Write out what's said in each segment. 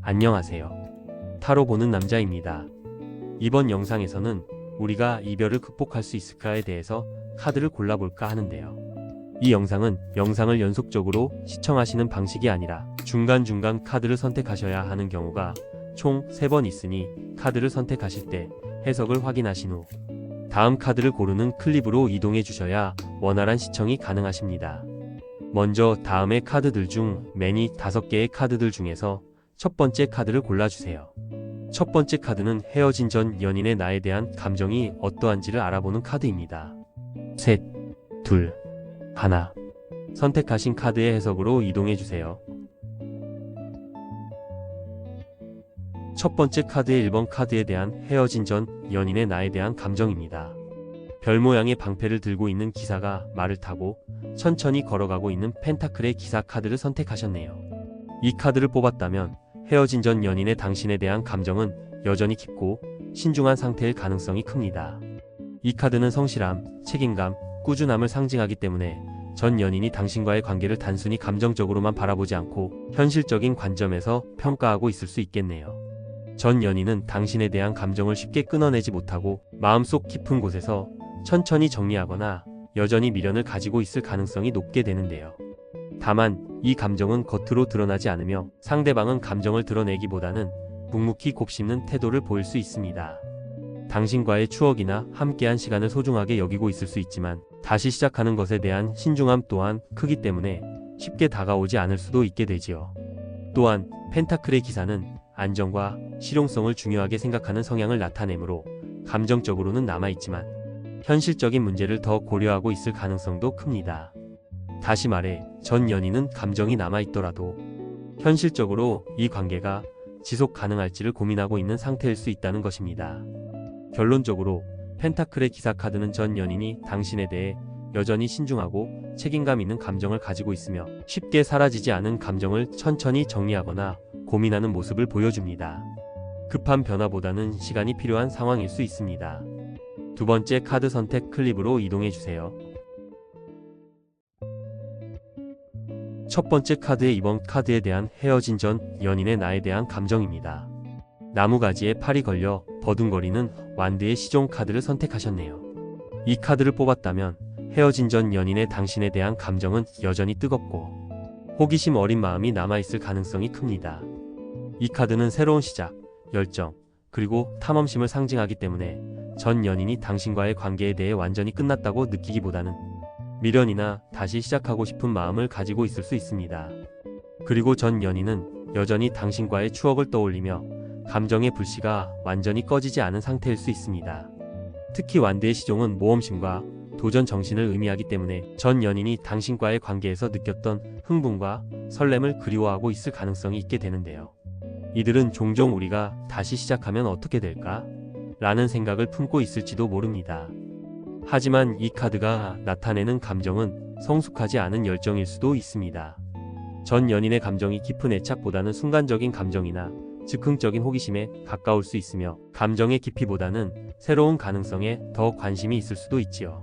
안녕하세요. 타로 보는 남자입니다. 이번 영상에서는 우리가 이별을 극복할 수 있을까에 대해서 카드를 골라볼까 하는데요. 이 영상은 영상을 연속적으로 시청하시는 방식이 아니라 중간중간 카드를 선택하셔야 하는 경우가 총 3번 있으니 카드를 선택하실 때 해석을 확인하신 후 다음 카드를 고르는 클립으로 이동해 주셔야 원활한 시청이 가능하십니다. 먼저 다음의 카드들 중 매니 5개의 카드들 중에서 첫 번째 카드를 골라주세요. 첫 번째 카드는 헤어진 전 연인의 나에 대한 감정이 어떠한지를 알아보는 카드입니다. 셋, 둘, 하나. 선택하신 카드의 해석으로 이동해주세요. 첫 번째 카드의 1번 카드에 대한 헤어진 전 연인의 나에 대한 감정입니다. 별 모양의 방패를 들고 있는 기사가 말을 타고 천천히 걸어가고 있는 펜타클의 기사 카드를 선택하셨네요. 이 카드를 뽑았다면 헤어진 전 연인의 당신에 대한 감정은 여전히 깊고 신중한 상태일 가능성이 큽니다. 이 카드는 성실함, 책임감, 꾸준함을 상징하기 때문에 전 연인이 당신과의 관계를 단순히 감정적으로만 바라보지 않고 현실적인 관점에서 평가하고 있을 수 있겠네요. 전 연인은 당신에 대한 감정을 쉽게 끊어내지 못하고 마음속 깊은 곳에서 천천히 정리하거나 여전히 미련을 가지고 있을 가능성이 높게 되는데요. 다만 이 감정은 겉으로 드러나지 않으며 상대방은 감정을 드러내기보다는 묵묵히 곱씹는 태도를 보일 수 있습니다. 당신과의 추억이나 함께한 시간을 소중하게 여기고 있을 수 있지만 다시 시작하는 것에 대한 신중함 또한 크기 때문에 쉽게 다가오지 않을 수도 있게 되지요. 또한 펜타클의 기사는 안정과 실용성을 중요하게 생각하는 성향을 나타내므로 감정적으로는 남아있지만 현실적인 문제를 더 고려하고 있을 가능성도 큽니다. 다시 말해 전 연인은 감정이 남아있더라도 현실적으로 이 관계가 지속 가능할지를 고민하고 있는 상태일 수 있다는 것입니다. 결론적으로 펜타클의 기사 카드는 전 연인이 당신에 대해 여전히 신중하고 책임감 있는 감정을 가지고 있으며 쉽게 사라지지 않은 감정을 천천히 정리하거나 고민하는 모습을 보여줍니다. 급한 변화보다는 시간이 필요한 상황일 수 있습니다. 두 번째 카드 선택 클립으로 이동해주세요. 첫 번째 카드의 2번 카드에 대한 헤어진 전 연인의 나에 대한 감정입니다. 나무가지에 팔이 걸려 버둥거리는 완드의 시종 카드를 선택하셨네요. 이 카드를 뽑았다면 헤어진 전 연인의 당신에 대한 감정은 여전히 뜨겁고 호기심 어린 마음이 남아있을 가능성이 큽니다. 이 카드는 새로운 시작, 열정, 그리고 탐험심을 상징하기 때문에 전 연인이 당신과의 관계에 대해 완전히 끝났다고 느끼기보다는 미련이나 다시 시작하고 싶은 마음을 가지고 있을 수 있습니다. 그리고 전 연인은 여전히 당신과의 추억을 떠올리며 감정의 불씨가 완전히 꺼지지 않은 상태일 수 있습니다. 특히 완드의 시종은 모험심과 도전 정신을 의미하기 때문에 전 연인이 당신과의 관계에서 느꼈던 흥분과 설렘을 그리워하고 있을 가능성이 있게 되는데요. 이들은 종종 우리가 다시 시작하면 어떻게 될까? 라는 생각을 품고 있을지도 모릅니다. 하지만 이 카드가 나타내는 감정은 성숙하지 않은 열정일 수도 있습니다. 전 연인의 감정이 깊은 애착보다는 순간적인 감정이나 즉흥적인 호기심에 가까울 수 있으며 감정의 깊이보다는 새로운 가능성에 더 관심이 있을 수도 있지요.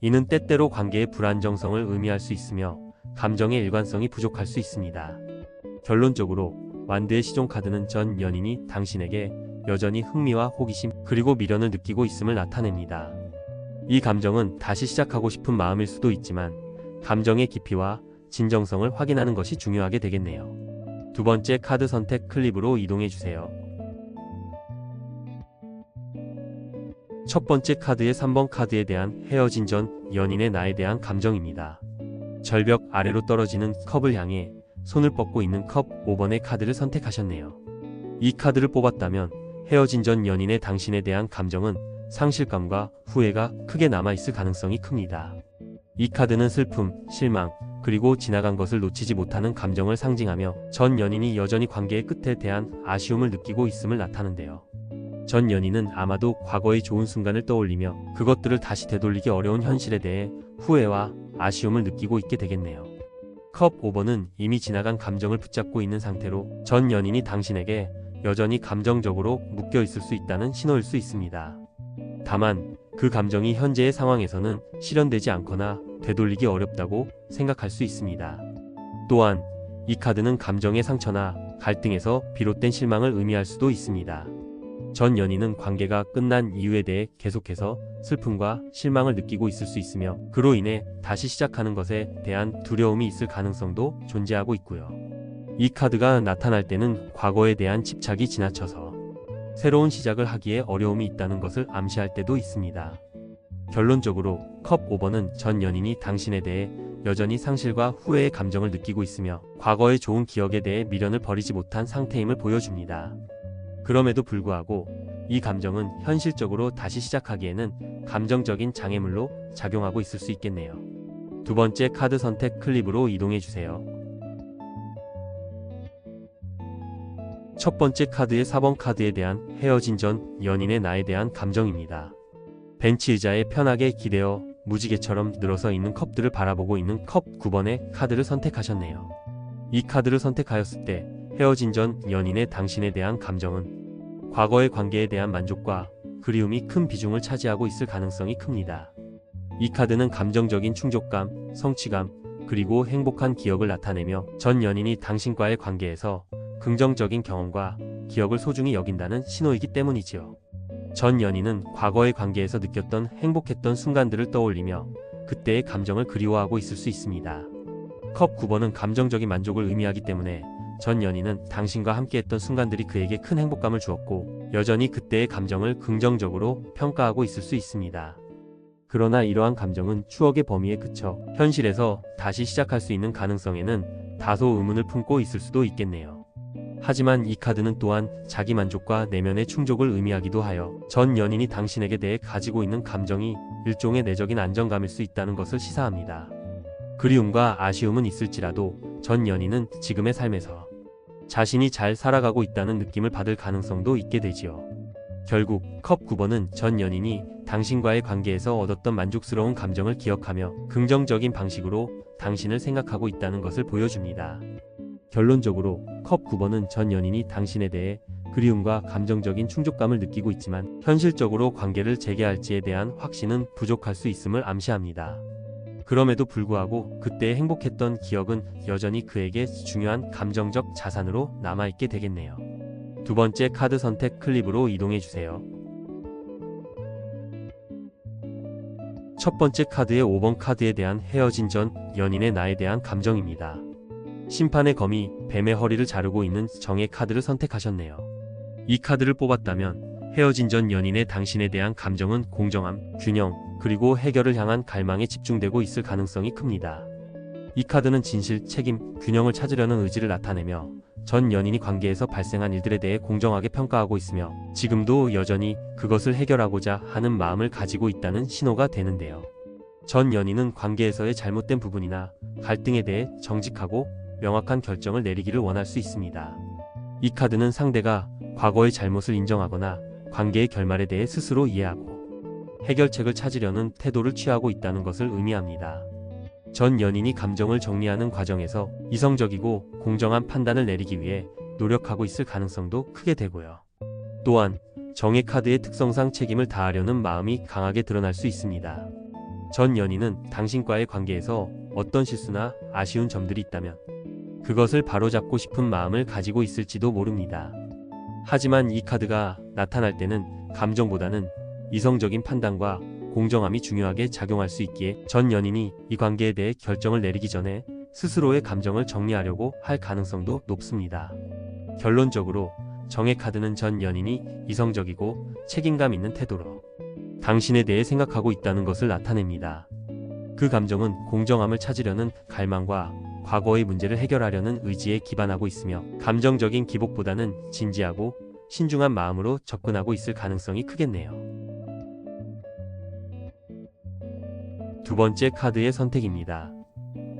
이는 때때로 관계의 불안정성을 의미할 수 있으며 감정의 일관성이 부족할 수 있습니다. 결론적으로 완드의 시종 카드는 전 연인이 당신에게 여전히 흥미와 호기심 그리고 미련을 느끼고 있음을 나타냅니다. 이 감정은 다시 시작하고 싶은 마음일 수도 있지만 감정의 깊이와 진정성을 확인하는 것이 중요하게 되겠네요. 두 번째 카드 선택 클립으로 이동해주세요. 첫 번째 카드의 3번 카드에 대한 헤어진 전 연인의 나에 대한 감정입니다. 절벽 아래로 떨어지는 컵을 향해 손을 뻗고 있는 컵 5번의 카드를 선택하셨네요. 이 카드를 뽑았다면 헤어진 전 연인의 당신에 대한 감정은 상실감과 후회가 크게 남아있을 가능성이 큽니다. 이 카드는 슬픔, 실망, 그리고 지나간 것을 놓치지 못하는 감정을 상징하며 전 연인이 여전히 관계의 끝에 대한 아쉬움을 느끼고 있음을 나타내는데요. 전 연인은 아마도 과거의 좋은 순간을 떠올리며 그것들을 다시 되돌리기 어려운 현실에 대해 후회와 아쉬움을 느끼고 있게 되겠네요. 컵 5번은 이미 지나간 감정을 붙잡고 있는 상태로 전 연인이 당신에게 여전히 감정적으로 묶여 있을 수 있다는 신호일 수 있습니다. 다만 그 감정이 현재의 상황에서는 실현되지 않거나 되돌리기 어렵다고 생각할 수 있습니다. 또한 이 카드는 감정의 상처나 갈등에서 비롯된 실망을 의미할 수도 있습니다. 전 연인은 관계가 끝난 이유에 대해 계속해서 슬픔과 실망을 느끼고 있을 수 있으며 그로 인해 다시 시작하는 것에 대한 두려움이 있을 가능성도 존재하고 있고요. 이 카드가 나타날 때는 과거에 대한 집착이 지나쳐서 새로운 시작을 하기에 어려움이 있다는 것을 암시할 때도 있습니다. 결론적으로 컵 오버는 전 연인이 당신에 대해 여전히 상실과 후회의 감정을 느끼고 있으며 과거의 좋은 기억에 대해 미련을 버리지 못한 상태임을 보여줍니다. 그럼에도 불구하고 이 감정은 현실적으로 다시 시작하기에는 감정적인 장애물로 작용하고 있을 수 있겠네요. 두 번째 카드 선택 클립으로 이동해주세요. 첫 번째 카드의 4번 카드에 대한 헤어진 전 연인의 나에 대한 감정입니다. 벤치 의자에 편하게 기대어 무지개처럼 늘어서 있는 컵들을 바라보고 있는 컵 9번의 카드를 선택하셨네요. 이 카드를 선택하였을 때 헤어진 전 연인의 당신에 대한 감정은 과거의 관계에 대한 만족과 그리움이 큰 비중을 차지하고 있을 가능성이 큽니다. 이 카드는 감정적인 충족감, 성취감, 그리고 행복한 기억을 나타내며 전 연인이 당신과의 관계에서 긍정적인 경험과 기억을 소중히 여긴다는 신호이기 때문이지요. 전 연인은 과거의 관계에서 느꼈던 행복했던 순간들을 떠올리며 그때의 감정을 그리워하고 있을 수 있습니다. 컵 9번은 감정적인 만족을 의미하기 때문에 전 연인은 당신과 함께했던 순간들이 그에게 큰 행복감을 주었고 여전히 그때의 감정을 긍정적으로 평가하고 있을 수 있습니다. 그러나 이러한 감정은 추억의 범위에 그쳐 현실에서 다시 시작할 수 있는 가능성에는 다소 의문을 품고 있을 수도 있겠네요. 하지만 이 카드는 또한 자기 만족과 내면의 충족을 의미하기도 하여 전 연인이 당신에게 대해 가지고 있는 감정이 일종의 내적인 안정감일 수 있다는 것을 시사합니다. 그리움과 아쉬움은 있을지라도 전 연인은 지금의 삶에서 자신이 잘 살아가고 있다는 느낌을 받을 가능성도 있게 되지요. 결국 컵 9번은 전 연인이 당신과의 관계에서 얻었던 만족스러운 감정을 기억하며 긍정적인 방식으로 당신을 생각하고 있다는 것을 보여줍니다. 결론적으로 컵 9번은 전 연인이 당신에 대해 그리움과 감정적인 충족감을 느끼고 있지만 현실적으로 관계를 재개할지에 대한 확신은 부족할 수 있음을 암시합니다. 그럼에도 불구하고 그때의 행복했던 기억은 여전히 그에게 중요한 감정적 자산으로 남아있게 되겠네요. 두 번째 카드 선택 클립으로 이동해주세요. 첫 번째 카드의 5번 카드에 대한 헤어진 전 연인의 나에 대한 감정입니다. 심판의 검이 뱀의 허리를 자르고 있는 정의 카드를 선택하셨네요. 이 카드를 뽑았다면 헤어진 전 연인의 당신에 대한 감정은 공정함, 균형, 그리고 해결을 향한 갈망에 집중되고 있을 가능성이 큽니다. 이 카드는 진실, 책임, 균형을 찾으려는 의지를 나타내며 전 연인이 관계에서 발생한 일들에 대해 공정하게 평가하고 있으며 지금도 여전히 그것을 해결하고자 하는 마음을 가지고 있다는 신호가 되는데요. 전 연인은 관계에서의 잘못된 부분이나 갈등에 대해 정직하고 명확한 결정을 내리기를 원할 수 있습니다. 이 카드는 상대가 과거의 잘못을 인정하거나 관계의 결말에 대해 스스로 이해하고 해결책을 찾으려는 태도를 취하고 있다는 것을 의미합니다. 전 연인이 감정을 정리하는 과정에서 이성적이고 공정한 판단을 내리기 위해 노력하고 있을 가능성도 크게 되고요. 또한 정의 카드의 특성상 책임을 다하려는 마음이 강하게 드러날 수 있습니다. 전 연인은 당신과의 관계에서 어떤 실수나 아쉬운 점들이 있다면 그것을 바로잡고 싶은 마음을 가지고 있을지도 모릅니다. 하지만 이 카드가 나타날 때는 감정보다는 이성적인 판단과 공정함이 중요하게 작용할 수 있기에 전 연인이 이 관계에 대해 결정을 내리기 전에 스스로의 감정을 정리하려고 할 가능성도 높습니다. 결론적으로 정의 카드는 전 연인이 이성적이고 책임감 있는 태도로 당신에 대해 생각하고 있다는 것을 나타냅니다. 그 감정은 공정함을 찾으려는 갈망과 과거의 문제를 해결하려는 의지에 기반하고 있으며 감정적인 기복보다는 진지하고 신중한 마음으로 접근하고 있을 가능성이 크겠네요. 두 번째 카드의 선택입니다.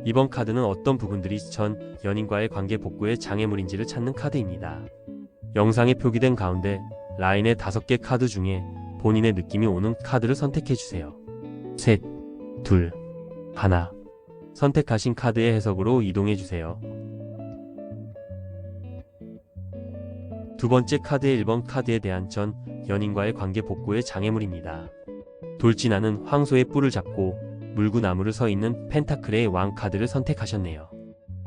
이번 카드는 어떤 부분들이 전 연인과의 관계 복구의 장애물인지를 찾는 카드입니다. 영상에 표기된 가운데 라인의 5개 카드 중에 본인의 느낌이 오는 카드를 선택해주세요. 셋, 둘, 하나. 선택하신 카드의 해석으로 이동해주세요. 두 번째 카드의 1번 카드에 대한 전 연인과의 관계 복구의 장애물입니다. 돌진하는 황소의 뿔을 잡고 물구나무를 서 있는 펜타클의 왕 카드를 선택하셨네요.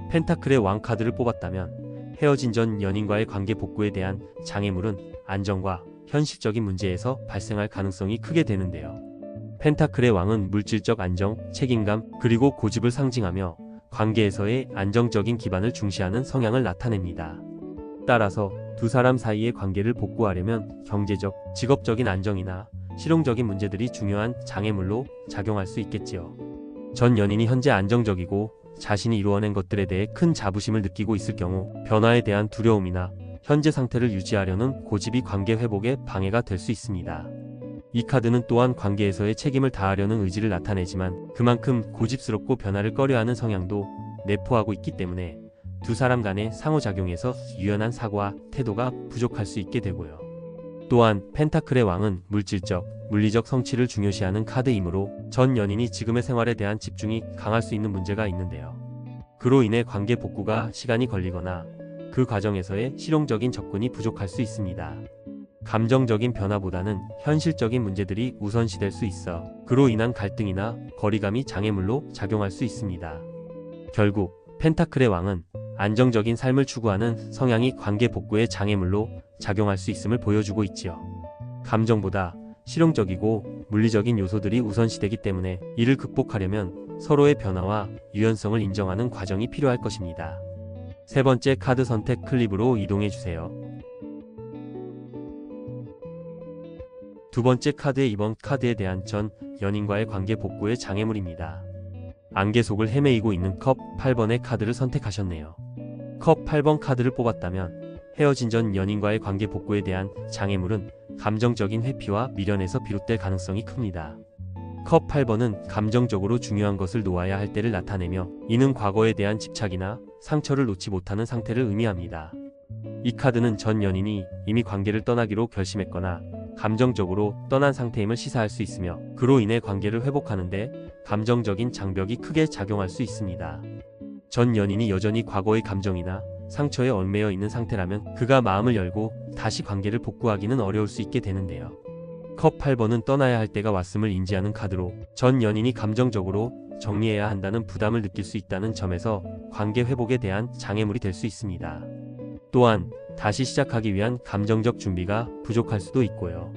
펜타클의 왕 카드를 뽑았다면 헤어진 전 연인과의 관계 복구에 대한 장애물은 안정과 현실적인 문제에서 발생할 가능성이 크게 되는데요. 펜타클의 왕은 물질적 안정, 책임감, 그리고 고집을 상징하며 관계에서의 안정적인 기반을 중시하는 성향을 나타냅니다. 따라서 두 사람 사이의 관계를 복구하려면 경제적, 직업적인 안정이나 실용적인 문제들이 중요한 장애물로 작용할 수 있겠지요. 전 연인이 현재 안정적이고 자신이 이루어낸 것들에 대해 큰 자부심을 느끼고 있을 경우 변화에 대한 두려움이나 현재 상태를 유지하려는 고집이 관계 회복에 방해가 될 수 있습니다. 이 카드는 또한 관계에서의 책임을 다하려는 의지를 나타내지만 그만큼 고집스럽고 변화를 꺼려하는 성향도 내포하고 있기 때문에 두 사람 간의 상호작용에서 유연한 사고와 태도가 부족할 수 있게 되고요. 또한 펜타클의 왕은 물질적, 물리적 성취를 중요시하는 카드이므로 전 연인이 지금의 생활에 대한 집중이 강할 수 있는 문제가 있는데요. 그로 인해 관계 복구가 시간이 걸리거나 그 과정에서의 실용적인 접근이 부족할 수 있습니다. 감정적인 변화보다는 현실적인 문제들이 우선시될 수 있어 그로 인한 갈등이나 거리감이 장애물로 작용할 수 있습니다. 결국 펜타클의 왕은 안정적인 삶을 추구하는 성향이 관계 복구의 장애물로 작용할 수 있음을 보여주고 있지요. 감정보다 실용적이고 물리적인 요소들이 우선시되기 때문에 이를 극복하려면 서로의 변화와 유연성을 인정하는 과정이 필요할 것입니다. 세 번째 카드 선택 클립으로 이동해 주세요. 두 번째 카드의 이번 카드에 대한 전 연인과의 관계 복구의 장애물입니다. 안개 속을 헤매이고 있는 컵 8번의 카드를 선택하셨네요. 컵 8번 카드를 뽑았다면 헤어진 전 연인과의 관계 복구에 대한 장애물은 감정적인 회피와 미련에서 비롯될 가능성이 큽니다. 컵 8번은 감정적으로 중요한 것을 놓아야 할 때를 나타내며 이는 과거에 대한 집착이나 상처를 놓지 못하는 상태를 의미합니다. 이 카드는 전 연인이 이미 관계를 떠나기로 결심했거나 감정적으로 떠난 상태임을 시사할 수 있으며 그로 인해 관계를 회복하는데 감정적인 장벽이 크게 작용할 수 있습니다. 전 연인이 여전히 과거의 감정이나 상처에 얽매여 있는 상태라면 그가 마음을 열고 다시 관계를 복구하기는 어려울 수 있게 되는데요. 컵 8번은 떠나야 할 때가 왔음을 인지하는 카드로 전 연인이 감정적으로 정리해야 한다는 부담을 느낄 수 있다는 점에서 관계 회복에 대한 장애물이 될 수 있습니다. 또한 다시 시작하기 위한 감정적 준비가 부족할 수도 있고요.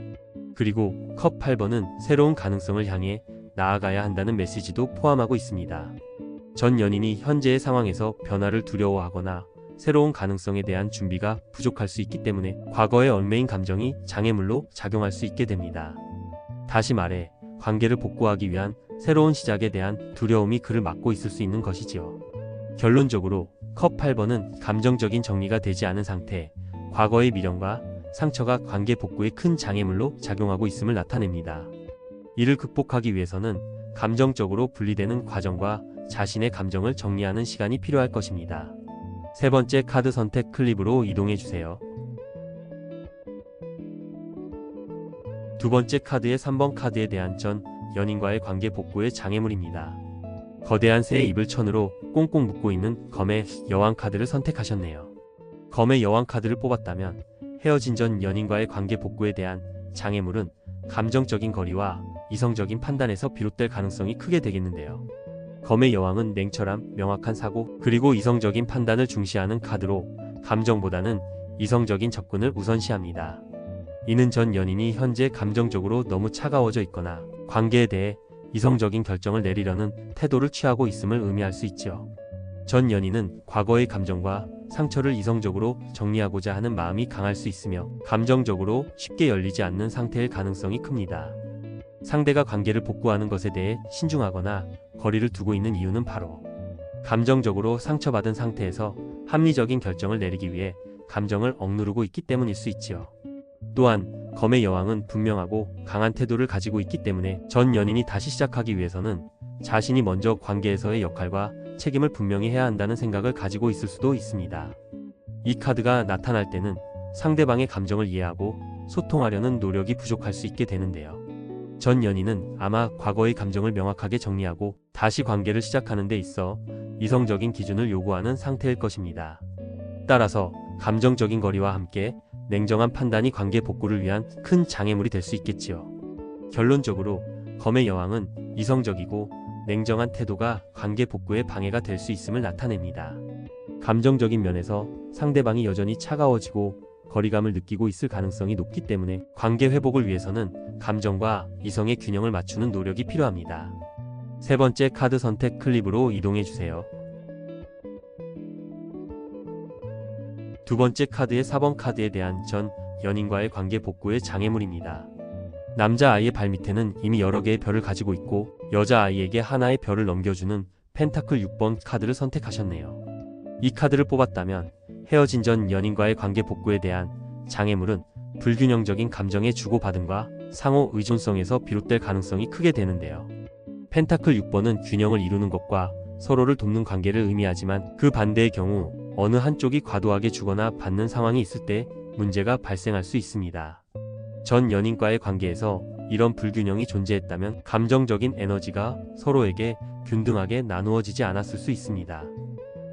그리고 컵 8번은 새로운 가능성을 향해 나아가야 한다는 메시지도 포함하고 있습니다. 전 연인이 현재의 상황에서 변화를 두려워하거나 새로운 가능성에 대한 준비가 부족할 수 있기 때문에 과거에 얽매인 감정이 장애물로 작용할 수 있게 됩니다. 다시 말해 관계를 복구하기 위한 새로운 시작에 대한 두려움이 그를 막고 있을 수 있는 것이지요. 결론적으로 컵 8번은 감정적인 정리가 되지 않은 상태, 과거의 미련과 상처가 관계 복구에 큰 장애물로 작용하고 있음을 나타냅니다. 이를 극복하기 위해서는 감정적으로 분리되는 과정과 자신의 감정을 정리하는 시간이 필요할 것입니다. 세 번째 카드 선택 클립으로 이동해 주세요. 두 번째 카드의 3번 카드에 대한 전 연인과의 관계 복구의 장애물입니다. 거대한 새의 입을 천으로 꽁꽁 묶고 있는 검의 여왕 카드를 선택하셨네요. 검의 여왕 카드를 뽑았다면 헤어진 전 연인과의 관계 복구에 대한 장애물은 감정적인 거리와 이성적인 판단에서 비롯될 가능성이 크게 되겠는데요. 검의 여왕은 냉철함, 명확한 사고, 그리고 이성적인 판단을 중시하는 카드로 감정보다는 이성적인 접근을 우선시합니다. 이는 전 연인이 현재 감정적으로 너무 차가워져 있거나 관계에 대해 이성적인 결정을 내리려는 태도를 취하고 있음을 의미할 수 있죠. 전 연인은 과거의 감정과 상처를 이성적으로 정리하고자 하는 마음이 강할 수 있으며 감정적으로 쉽게 열리지 않는 상태일 가능성이 큽니다. 상대가 관계를 복구하는 것에 대해 신중하거나 거리를 두고 있는 이유는 바로 감정적으로 상처받은 상태에서 합리적인 결정을 내리기 위해 감정을 억누르고 있기 때문일 수 있지요. 또한 검의 여왕은 분명하고 강한 태도를 가지고 있기 때문에 전 연인이 다시 시작하기 위해서는 자신이 먼저 관계에서의 역할과 책임을 분명히 해야 한다는 생각을 가지고 있을 수도 있습니다. 이 카드가 나타날 때는 상대방의 감정을 이해하고 소통하려는 노력이 부족할 수 있게 되는데요. 전 연인은 아마 과거의 감정을 명확하게 정리하고 다시 관계를 시작하는 데 있어 이성적인 기준을 요구하는 상태일 것입니다. 따라서 감정적인 거리와 함께 냉정한 판단이 관계 복구를 위한 큰 장애물이 될 수 있겠지요. 결론적으로 검의 여왕은 이성적이고 냉정한 태도가 관계 복구에 방해가 될 수 있음을 나타냅니다. 감정적인 면에서 상대방이 여전히 차가워지고 거리감을 느끼고 있을 가능성이 높기 때문에 관계 회복을 위해서는 감정과 이성의 균형을 맞추는 노력이 필요합니다. 세 번째 카드 선택 클립으로 이동해 주세요. 두 번째 카드의 4번 카드에 대한 전 연인과의 관계 복구의 장애물입니다. 남자아이의 발밑에는 이미 여러 개의 별을 가지고 있고 여자아이에게 하나의 별을 넘겨주는 펜타클 6번 카드를 선택하셨네요. 이 카드를 뽑았다면 헤어진 전 연인과의 관계 복구에 대한 장애물은 불균형적인 감정의 주고받음과 상호 의존성에서 비롯될 가능성이 크게 되는데요. 펜타클 6번은 균형을 이루는 것과 서로를 돕는 관계를 의미하지만 그 반대의 경우 어느 한쪽이 과도하게 주거나 받는 상황이 있을 때 문제가 발생할 수 있습니다. 전 연인과의 관계에서 이런 불균형이 존재했다면 감정적인 에너지가 서로에게 균등하게 나누어지지 않았을 수 있습니다.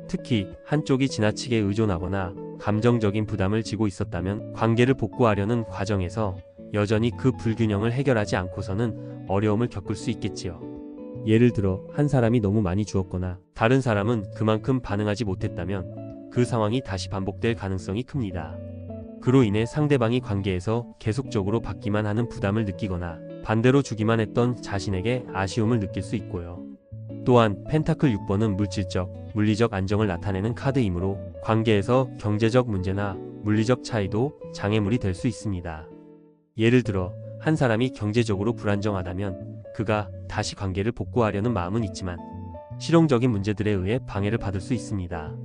특히 한쪽이 지나치게 의존하거나 감정적인 부담을 지고 있었다면 관계를 복구하려는 과정에서 여전히 그 불균형을 해결하지 않고서는 어려움을 겪을 수 있겠지요. 예를 들어 한 사람이 너무 많이 주었거나 다른 사람은 그만큼 반응하지 못했다면 그 상황이 다시 반복될 가능성이 큽니다. 그로 인해 상대방이 관계에서 계속적으로 받기만 하는 부담을 느끼거나 반대로 주기만 했던 자신에게 아쉬움을 느낄 수 있고요. 또한 펜타클 6번은 물질적, 물리적 안정을 나타내는 카드이므로 관계에서 경제적 문제나 물리적 차이도 장애물이 될 수 있습니다. 예를 들어 한 사람이 경제적으로 불안정하다면 그가 다시 관계를 복구하려는 마음은 있지만 실용적인 문제들에 의해 방해를 받을 수 있습니다.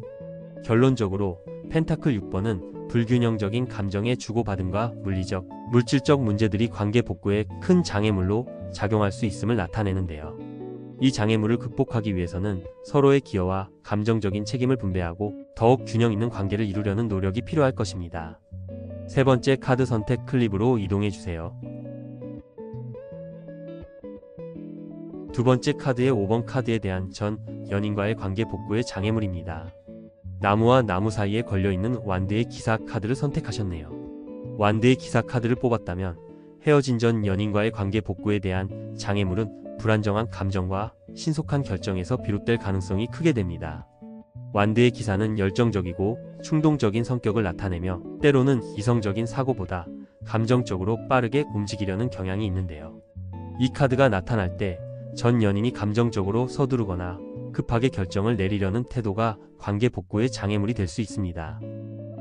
결론적으로 펜타클 6번은 불균형적인 감정의 주고받음과 물리적, 물질적 문제들이 관계 복구에 큰 장애물로 작용할 수 있음을 나타내는데요. 이 장애물을 극복하기 위해서는 서로의 기여와 감정적인 책임을 분배하고 더욱 균형 있는 관계를 이루려는 노력이 필요할 것입니다. 세 번째 카드 선택 클립으로 이동해 주세요. 두 번째 카드의 5번 카드에 대한 전 연인과의 관계 복구의 장애물입니다. 나무와 나무 사이에 걸려있는 완드의 기사 카드를 선택하셨네요. 완드의 기사 카드를 뽑았다면 헤어진 전 연인과의 관계 복구에 대한 장애물은 불안정한 감정과 신속한 결정에서 비롯될 가능성이 크게 됩니다. 완드의 기사는 열정적이고 충동적인 성격을 나타내며 때로는 이성적인 사고보다 감정적으로 빠르게 움직이려는 경향이 있는데요. 이 카드가 나타날 때 전 연인이 감정적으로 서두르거나 급하게 결정을 내리려는 태도가 관계 복구의 장애물이 될 수 있습니다.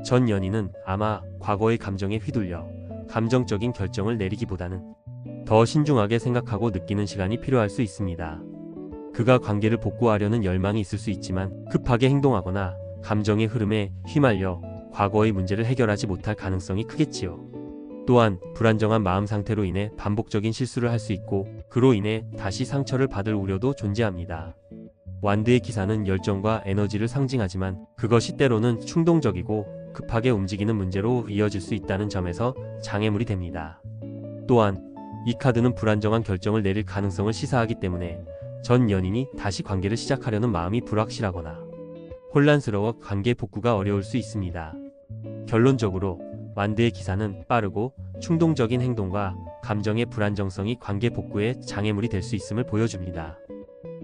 전 연인은 아마 과거의 감정에 휘둘려 감정적인 결정을 내리기보다는 더 신중하게 생각하고 느끼는 시간이 필요할 수 있습니다. 그가 관계를 복구하려는 열망이 있을 수 있지만 급하게 행동하거나 감정의 흐름에 휘말려 과거의 문제를 해결하지 못할 가능성이 크겠지요. 또한 불안정한 마음 상태로 인해 반복적인 실수를 할 수 있고 그로 인해 다시 상처를 받을 우려도 존재합니다. 완드의 기사는 열정과 에너지를 상징하지만 그것이 때로는 충동적이고 급하게 움직이는 문제로 이어질 수 있다는 점에서 장애물이 됩니다. 또한 이 카드는 불안정한 결정을 내릴 가능성을 시사하기 때문에 전 연인이 다시 관계를 시작하려는 마음이 불확실하거나 혼란스러워 관계 복구가 어려울 수 있습니다. 결론적으로 완드의 기사는 빠르고 충동적인 행동과 감정의 불안정성이 관계 복구에 장애물이 될 수 있음을 보여줍니다.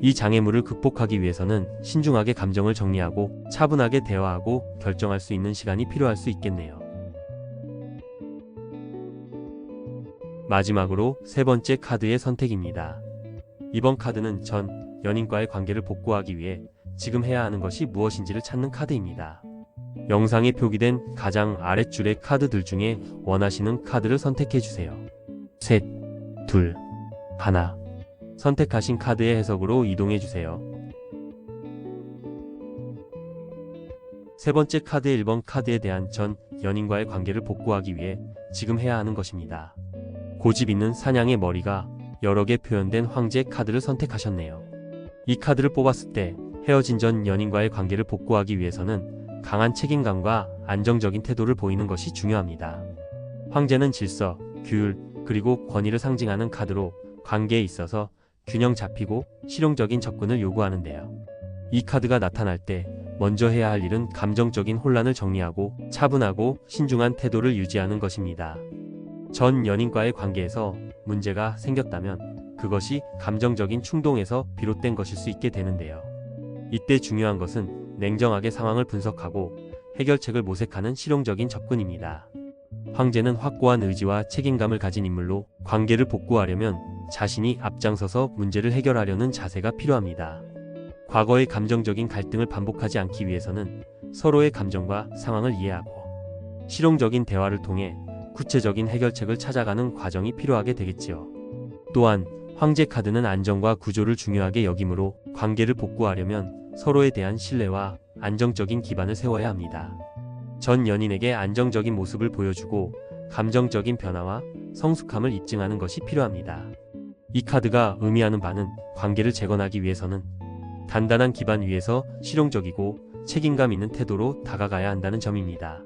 이 장애물을 극복하기 위해서는 신중하게 감정을 정리하고 차분하게 대화하고 결정할 수 있는 시간이 필요할 수 있겠네요. 마지막으로 세 번째 카드의 선택입니다. 이번 카드는 전 연인과의 관계를 복구하기 위해 지금 해야 하는 것이 무엇인지를 찾는 카드입니다. 영상에 표기된 가장 아랫줄의 카드들 중에 원하시는 카드를 선택해주세요. 셋, 둘, 하나. 선택하신 카드의 해석으로 이동해주세요. 세 번째 카드의 1번 카드에 대한 전 연인과의 관계를 복구하기 위해 지금 해야 하는 것입니다. 고집 있는 사냥의 머리가 여러 개 표현된 황제 카드를 선택하셨네요. 이 카드를 뽑았을 때 헤어진 전 연인과의 관계를 복구하기 위해서는 강한 책임감과 안정적인 태도를 보이는 것이 중요합니다. 황제는 질서, 규율, 그리고 권위를 상징하는 카드로 관계에 있어서 균형 잡히고 실용적인 접근을 요구하는데요. 이 카드가 나타날 때 먼저 해야 할 일은 감정적인 혼란을 정리하고 차분하고 신중한 태도를 유지하는 것입니다. 전 연인과의 관계에서 문제가 생겼다면 그것이 감정적인 충동에서 비롯된 것일 수 있게 되는데요. 이때 중요한 것은 냉정하게 상황을 분석하고 해결책을 모색하는 실용적인 접근입니다. 황제는 확고한 의지와 책임감을 가진 인물로 관계를 복구하려면 자신이 앞장서서 문제를 해결하려는 자세가 필요합니다. 과거의 감정적인 갈등을 반복하지 않기 위해서는 서로의 감정과 상황을 이해하고 실용적인 대화를 통해 구체적인 해결책을 찾아가는 과정이 필요하게 되겠지요. 또한 황제 카드는 안정과 구조를 중요하게 여기므로 관계를 복구하려면 서로에 대한 신뢰와 안정적인 기반을 세워야 합니다. 전 연인에게 안정적인 모습을 보여주고 감정적인 변화와 성숙함을 입증하는 것이 필요합니다. 이 카드가 의미하는 바는 관계를 재건하기 위해서는 단단한 기반 위에서 실용적이고 책임감 있는 태도로 다가가야 한다는 점입니다.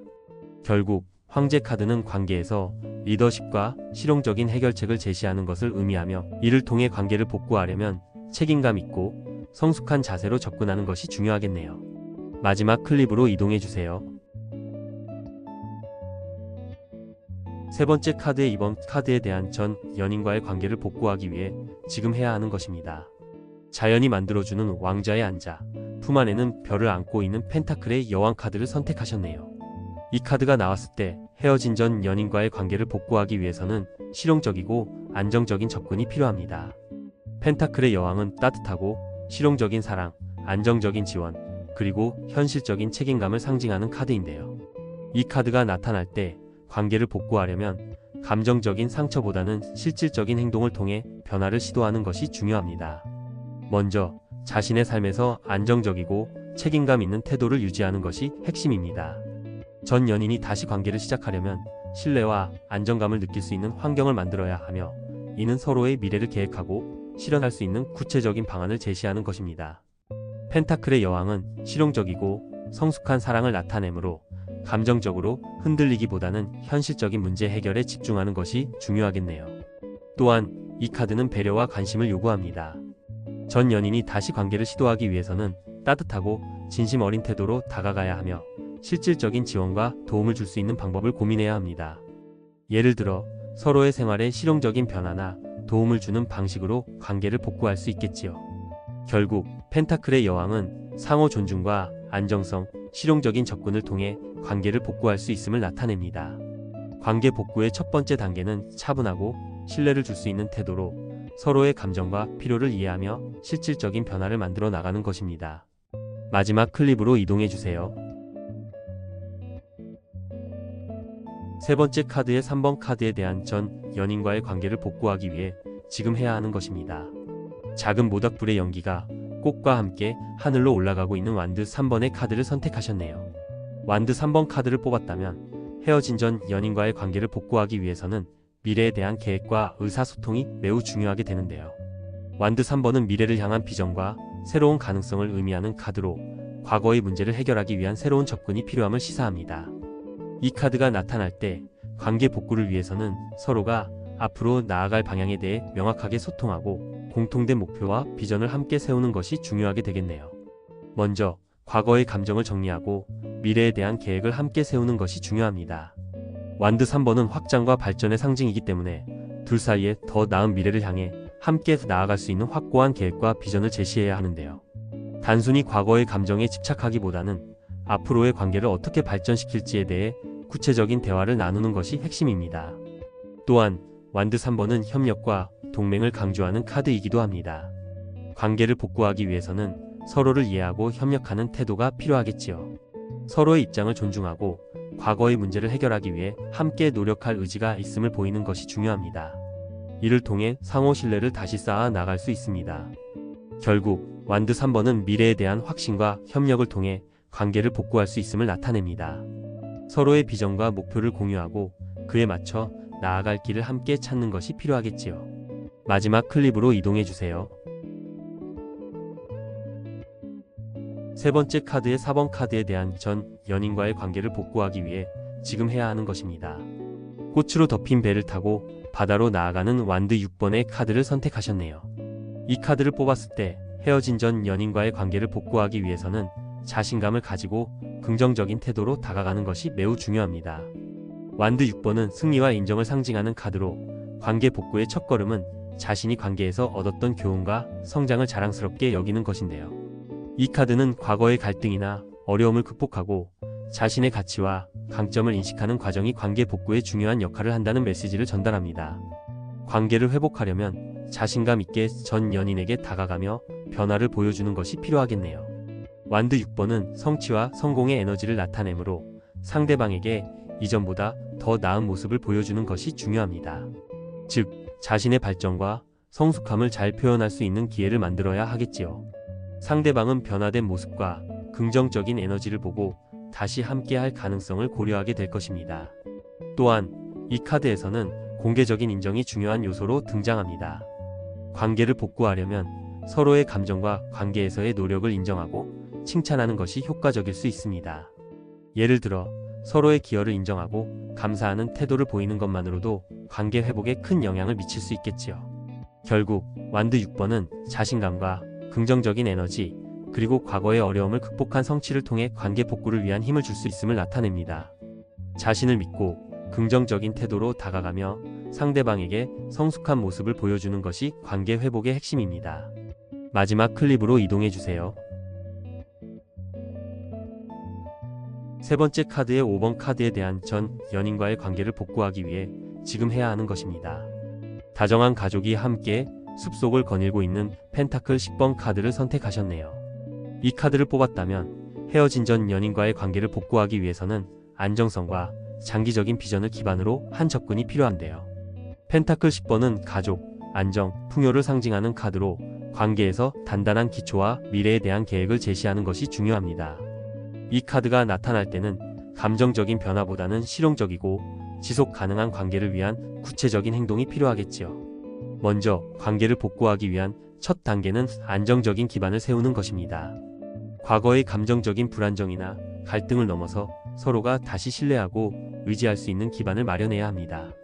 결국 황제 카드는 관계에서 리더십과 실용적인 해결책을 제시하는 것을 의미하며 이를 통해 관계를 복구하려면 책임감 있고 성숙한 자세로 접근하는 것이 중요하겠네요. 마지막 클립으로 이동해주세요. 세 번째 카드의 이번 카드에 대한 전 연인과의 관계를 복구하기 위해 지금 해야 하는 것입니다. 자연이 만들어주는 왕자의 앉아 품 안에는 별을 안고 있는 펜타클의 여왕 카드를 선택하셨네요. 이 카드가 나왔을 때 헤어진 전 연인과의 관계를 복구하기 위해서는 실용적이고 안정적인 접근이 필요합니다. 펜타클의 여왕은 따뜻하고 실용적인 사랑, 안정적인 지원, 그리고 현실적인 책임감을 상징하는 카드인데요. 이 카드가 나타날 때 관계를 복구하려면 감정적인 상처보다는 실질적인 행동을 통해 변화를 시도하는 것이 중요합니다. 먼저 자신의 삶에서 안정적이고 책임감 있는 태도를 유지하는 것이 핵심입니다. 전 연인이 다시 관계를 시작하려면 신뢰와 안정감을 느낄 수 있는 환경을 만들어야 하며 이는 서로의 미래를 계획하고 실현할 수 있는 구체적인 방안을 제시하는 것입니다. 펜타클의 여왕은 실용적이고 성숙한 사랑을 나타내므로 감정적으로 흔들리기보다는 현실적인 문제 해결에 집중하는 것이 중요하겠네요. 또한 이 카드는 배려와 관심을 요구합니다. 전 연인이 다시 관계를 시도하기 위해서는 따뜻하고 진심 어린 태도로 다가가야 하며 실질적인 지원과 도움을 줄 수 있는 방법을 고민해야 합니다. 예를 들어 서로의 생활에 실용적인 변화나 도움을 주는 방식으로 관계를 복구할 수 있겠지요. 결국 펜타클의 여왕은 상호 존중과 안정성, 실용적인 접근을 통해 관계를 복구할 수 있음을 나타냅니다. 관계 복구의 첫 번째 단계는 차분하고 신뢰를 줄 수 있는 태도로 서로의 감정과 필요를 이해하며 실질적인 변화를 만들어 나가는 것입니다. 마지막 클립으로 이동해주세요. 세 번째 카드의 3번 카드에 대한 전 연인과의 관계를 복구하기 위해 지금 해야 하는 것입니다. 작은 모닥불의 연기가 꽃과 함께 하늘로 올라가고 있는 완드 3번의 카드를 선택하셨네요. 완드 3번 카드를 뽑았다면 헤어진 전 연인과의 관계를 복구하기 위해서는 미래에 대한 계획과 의사소통이 매우 중요하게 되는데요. 완드 3번은 미래를 향한 비전과 새로운 가능성을 의미하는 카드로 과거의 문제를 해결하기 위한 새로운 접근이 필요함을 시사합니다. 이 카드가 나타날 때 관계 복구를 위해서는 서로가 앞으로 나아갈 방향에 대해 명확하게 소통하고 공통된 목표와 비전을 함께 세우는 것이 중요하게 되겠네요. 먼저 과거의 감정을 정리하고 미래에 대한 계획을 함께 세우는 것이 중요합니다. 완드 3번은 확장과 발전의 상징이기 때문에 둘 사이에 더 나은 미래를 향해 함께 나아갈 수 있는 확고한 계획과 비전을 제시해야 하는데요. 단순히 과거의 감정에 집착하기보다는 앞으로의 관계를 어떻게 발전시킬지에 대해 구체적인 대화를 나누는 것이 핵심입니다. 또한 완드 3번은 협력과 동맹을 강조하는 카드이기도 합니다. 관계를 복구하기 위해서는 서로를 이해하고 협력하는 태도가 필요하겠지요. 서로의 입장을 존중하고 과거의 문제를 해결하기 위해 함께 노력할 의지가 있음을 보이는 것이 중요합니다. 이를 통해 상호 신뢰를 다시 쌓아 나갈 수 있습니다. 결국 완드 3번은 미래에 대한 확신과 협력을 통해 관계를 복구할 수 있음을 나타냅니다. 서로의 비전과 목표를 공유하고 그에 맞춰 나아갈 길을 함께 찾는 것이 필요하겠지요. 마지막 클립으로 이동해주세요. 세 번째 카드의 4번 카드에 대한 전 연인과의 관계를 복구하기 위해 지금 해야 하는 것입니다. 꽃으로 덮인 배를 타고 바다로 나아가는 완드 6번의 카드를 선택하셨네요. 이 카드를 뽑았을 때 헤어진 전 연인과의 관계를 복구하기 위해서는 자신감을 가지고 긍정적인 태도로 다가가는 것이 매우 중요합니다. 완드 6번은 승리와 인정을 상징하는 카드로 관계 복구의 첫걸음은 자신이 관계에서 얻었던 교훈과 성장을 자랑스럽게 여기는 것인데요. 이 카드는 과거의 갈등이나 어려움을 극복하고 자신의 가치와 강점을 인식하는 과정이 관계 복구에 중요한 역할을 한다는 메시지를 전달합니다. 관계를 회복하려면 자신감 있게 전 연인에게 다가가며 변화를 보여주는 것이 필요하겠네요. 완드 6번은 성취와 성공의 에너지를 나타내므로 상대방에게 이전보다 더 나은 모습을 보여주는 것이 중요합니다. 즉, 자신의 발전과 성숙함을 잘 표현할 수 있는 기회를 만들어야 하겠지요. 상대방은 변화된 모습과 긍정적인 에너지를 보고 다시 함께할 가능성을 고려하게 될 것입니다. 또한 이 카드에서는 공개적인 인정이 중요한 요소로 등장합니다. 관계를 복구하려면 서로의 감정과 관계에서의 노력을 인정하고 칭찬하는 것이 효과적일 수 있습니다. 예를 들어 서로의 기여를 인정하고 감사하는 태도를 보이는 것만으로도 관계 회복에 큰 영향을 미칠 수 있겠지요. 결국 완드 6번은 자신감과 긍정적인 에너지, 그리고 과거의 어려움을 극복한 성취를 통해 관계 복구를 위한 힘을 줄 수 있음을 나타냅니다. 자신을 믿고 긍정적인 태도로 다가가며 상대방에게 성숙한 모습을 보여주는 것이 관계 회복의 핵심입니다. 마지막 클립으로 이동해 주세요. 세 번째 카드의 5번 카드에 대한 전 연인과의 관계를 복구하기 위해 지금 해야 하는 것입니다. 다정한 가족이 함께 숲속을 거닐고 있는 펜타클 10번 카드를 선택하셨네요. 이 카드를 뽑았다면 헤어진 전 연인과의 관계를 복구하기 위해서는 안정성과 장기적인 비전을 기반으로 한 접근이 필요한데요. 펜타클 10번은 가족, 안정, 풍요를 상징하는 카드로 관계에서 단단한 기초와 미래에 대한 계획을 제시하는 것이 중요합니다. 이 카드가 나타날 때는 감정적인 변화보다는 실용적이고 지속 가능한 관계를 위한 구체적인 행동이 필요하겠지요. 먼저 관계를 복구하기 위한 첫 단계는 안정적인 기반을 세우는 것입니다. 과거의 감정적인 불안정이나 갈등을 넘어서 서로가 다시 신뢰하고 의지할 수 있는 기반을 마련해야 합니다.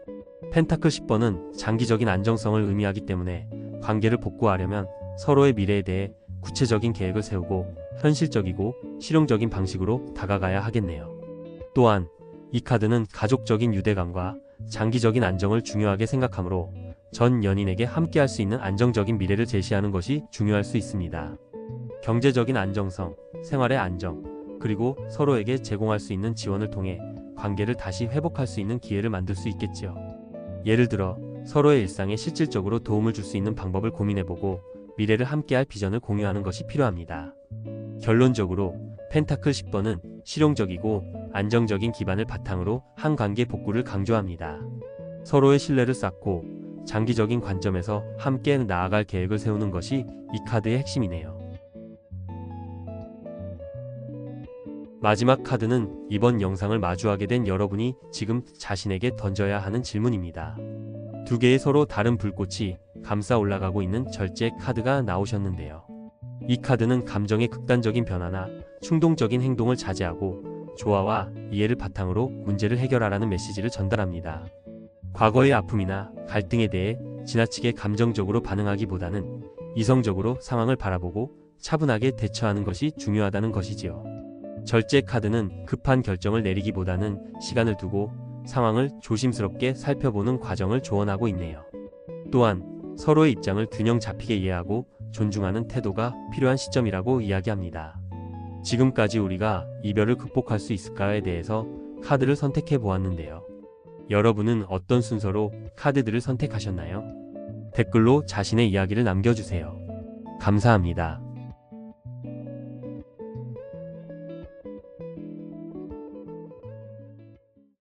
펜타클 10번은 장기적인 안정성을 의미하기 때문에 관계를 복구하려면 서로의 미래에 대해 구체적인 계획을 세우고 현실적이고 실용적인 방식으로 다가가야 하겠네요. 또한 이 카드는 가족적인 유대감과 장기적인 안정을 중요하게 생각하므로 전 연인에게 함께할 수 있는 안정적인 미래를 제시하는 것이 중요할 수 있습니다. 경제적인 안정성, 생활의 안정, 그리고 서로에게 제공할 수 있는 지원을 통해 관계를 다시 회복할 수 있는 기회를 만들 수 있겠지요. 예를 들어 서로의 일상에 실질적으로 도움을 줄 수 있는 방법을 고민해보고 미래를 함께할 비전을 공유하는 것이 필요합니다. 결론적으로 펜타클 10번은 실용적이고 안정적인 기반을 바탕으로 한 관계 복구를 강조합니다. 서로의 신뢰를 쌓고 장기적인 관점에서 함께 나아갈 계획을 세우는 것이 이 카드의 핵심이네요. 마지막 카드는 이번 영상을 마주하게 된 여러분이 지금 자신에게 던져야 하는 질문입니다. 두 개의 서로 다른 불꽃이 감싸 올라가고 있는 절제 카드가 나오셨는데요. 이 카드는 감정의 극단적인 변화나 충동적인 행동을 자제하고 조화와 이해를 바탕으로 문제를 해결하라는 메시지를 전달합니다. 과거의 아픔이나 갈등에 대해 지나치게 감정적으로 반응하기보다는 이성적으로 상황을 바라보고 차분하게 대처하는 것이 중요하다는 것이지요. 절제 카드는 급한 결정을 내리기보다는 시간을 두고 상황을 조심스럽게 살펴보는 과정을 조언하고 있네요. 또한 서로의 입장을 균형 잡히게 이해하고 존중하는 태도가 필요한 시점이라고 이야기합니다. 지금까지 우리가 이별을 극복할 수 있을까에 대해서 카드를 선택해 보았는데요. 여러분은 어떤 순서로 카드들을 선택하셨나요? 댓글로 자신의 이야기를 남겨주세요. 감사합니다.